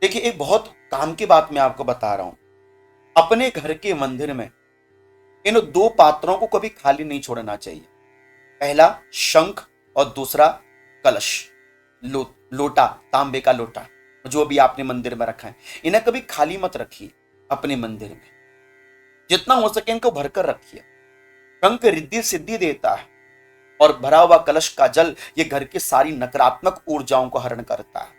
देखिए, एक बहुत काम की बात मैं आपको बता रहा हूं। अपने घर के मंदिर में इन दो पात्रों को कभी खाली नहीं छोड़ना चाहिए। पहला शंख और दूसरा कलश, लोटा, तांबे का लोटा, जो भी आपने मंदिर में रखा है, इन्हें कभी खाली मत रखिए। अपने मंदिर में जितना हो सके इनको भरकर रखिए। शंख रिद्धि सिद्धि देता है और भरा हुआ कलश का जल ये घर की सारी नकारात्मक ऊर्जाओं को हरण करता है।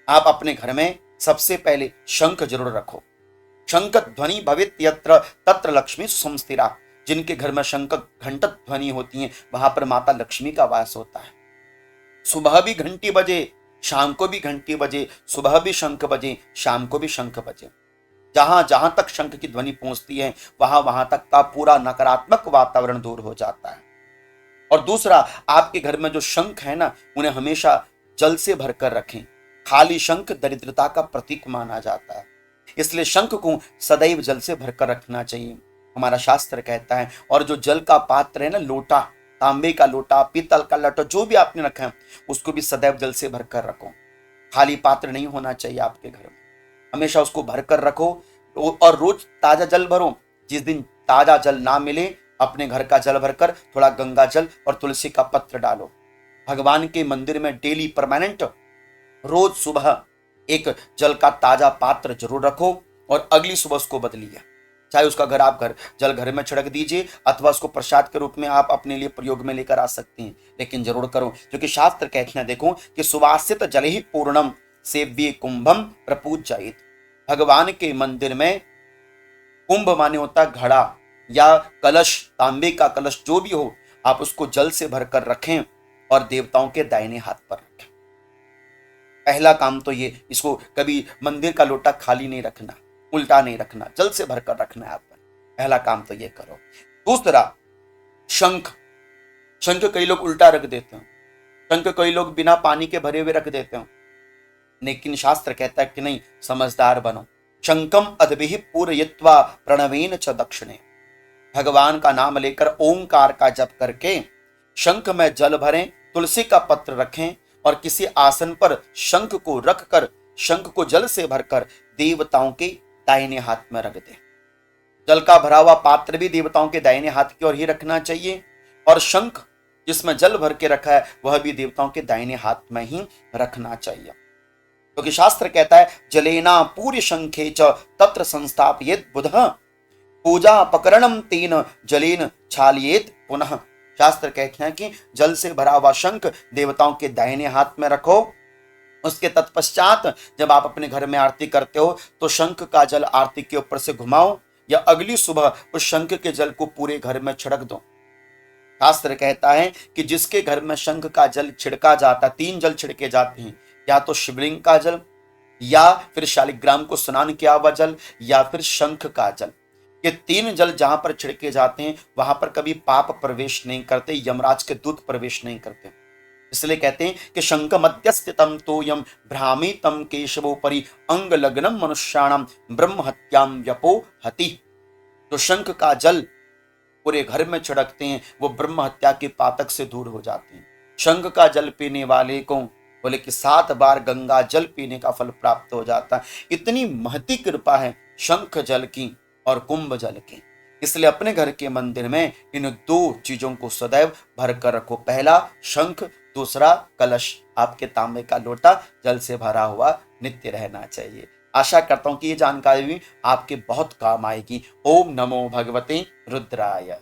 आप अपने घर में सबसे पहले शंख जरूर रखो। शंख ध्वनि भवित यत्र तत्र लक्ष्मी संस्थिरा। जिनके घर में शंख घंट ध्वनि होती है वहां पर माता लक्ष्मी का वास होता है। सुबह भी घंटी बजे, शाम को भी घंटी बजे, सुबह भी शंख बजे, शाम को भी शंख बजे। जहां जहां तक शंख की ध्वनि पहुंचती है वहां वहां तक का पूरा नकारात्मक वातावरण दूर हो जाता है। और दूसरा, आपके घर में जो शंख है ना, उन्हें हमेशा जल से भरकर रखें। खाली शंख दरिद्रता का प्रतीक माना जाता है, इसलिए शंख को सदैव जल से भरकर रखना चाहिए, हमारा शास्त्र कहता है। और जो जल का पात्र है ना, लोटा, तांबे का लोटा, पीतल का लोटा, जो भी आपने रखा है उसको भी सदैव जल से भरकर रखो। खाली पात्र नहीं होना चाहिए आपके घर में, हमेशा उसको भरकर रखो। और रोज ताजा जल भरो। जिस दिन ताजा जल ना मिले, अपने घर का जल भरकर थोड़ा गंगा जल और तुलसी का पत्र डालो। भगवान के मंदिर में डेली परमानेंट रोज सुबह एक जल का ताजा पात्र जरूर रखो और अगली सुबह उसको बदलिए। चाहे उसका घर जल घर में छिड़क दीजिए अथवा उसको प्रसाद के रूप में आप अपने लिए प्रयोग में लेकर आ सकते हैं, लेकिन जरूर करो, क्योंकि शास्त्र कहते हैं, देखो कि सुवासित जल ही पूर्णम सेव्ये कुंभम प्रपूज्येत। भगवान के मंदिर में कुंभ माने होता है घड़ा या कलश, तांबे का कलश जो भी हो, आप उसको जल से भरकर रखें और देवताओं के दाहिने हाथ पर रखें। पहला काम तो ये, इसको कभी मंदिर का लोटा खाली नहीं रखना, उल्टा नहीं रखना, जल से भरकर रखना है आप पर। पहला काम तो ये करो। दूसरा, शंख। शंख कई लोग उल्टा रख देते हैं, शंख कई लोग बिना पानी के भरे हुए रख देते हैं, लेकिन शास्त्र कहता है कि नहीं, समझदार बनो। शंखम अदभिः पूरयित्वा प्रणवेन च दक्षिणे। भगवान का नाम लेकर ओंकार का जप करके शंख में जल भरें, तुलसी का पत्र रखें और किसी आसन पर शंख को रखकर, शंख को जल से भरकर देवताओं के दाहिने हाथ में रख दें। जल का भरा हुआ पात्र भी देवताओं के दाहिने हाथ की ओर ही रखना चाहिए और शंख जिसमें जल भर के रखा है वह भी देवताओं के दाहिने हाथ में ही रखना चाहिए, क्योंकि शास्त्र कहता है जलेना पूर्य शंखे च तत्र संस्थापयेत बुधः पूजा पकरणम तेन जलेन छालियेत पुनः। शास्त्र कहते हैं कि जल से भरा हुआ शंख देवताओं के दाहिने हाथ में रखो। उसके तत्पश्चात जब आप अपने घर में आरती करते हो तो शंख का जल आरती के ऊपर से घुमाओ या अगली सुबह उस शंख के जल को पूरे घर में छिड़क दो। शास्त्र कहता है कि जिसके घर में शंख का जल छिड़का जाता, 3 जल छिड़के जाते हैं, या तो शिवलिंग का जल, या फिर शालिग्राम को स्नान किया हुआ जल, या फिर शंख का जल। ये 3 जल जहां पर छिड़के जाते हैं वहां पर कभी पाप प्रवेश नहीं करते, यमराज के दूत प्रवेश नहीं करते। इसलिए कहते हैं कि शंख मध्यस्थितम तोयम भ्रामितम केशवोपरि अंग लग्नम मनुष्याणाम ब्रह्म हत्याम व्यपो हति। तो शंख का जल पूरे घर में छिड़कते हैं वो ब्रह्म हत्या के पातक से दूर हो जाते हैं। शंख का जल पीने वाले को बोले कि 7 बार गंगा जल पीने का फल प्राप्त हो जाता है। इतनी महती कृपा है शंख जल की और कुंभ जल की। इसलिए अपने घर के मंदिर में इन 2 चीजों को सदैव भर कर रखो। पहला शंख, दूसरा कलश, आपके तांबे का लोटा जल से भरा हुआ नित्य रहना चाहिए। आशा करता हूं कि ये जानकारी भी आपके बहुत काम आएगी। ओम नमो भगवते रुद्राय।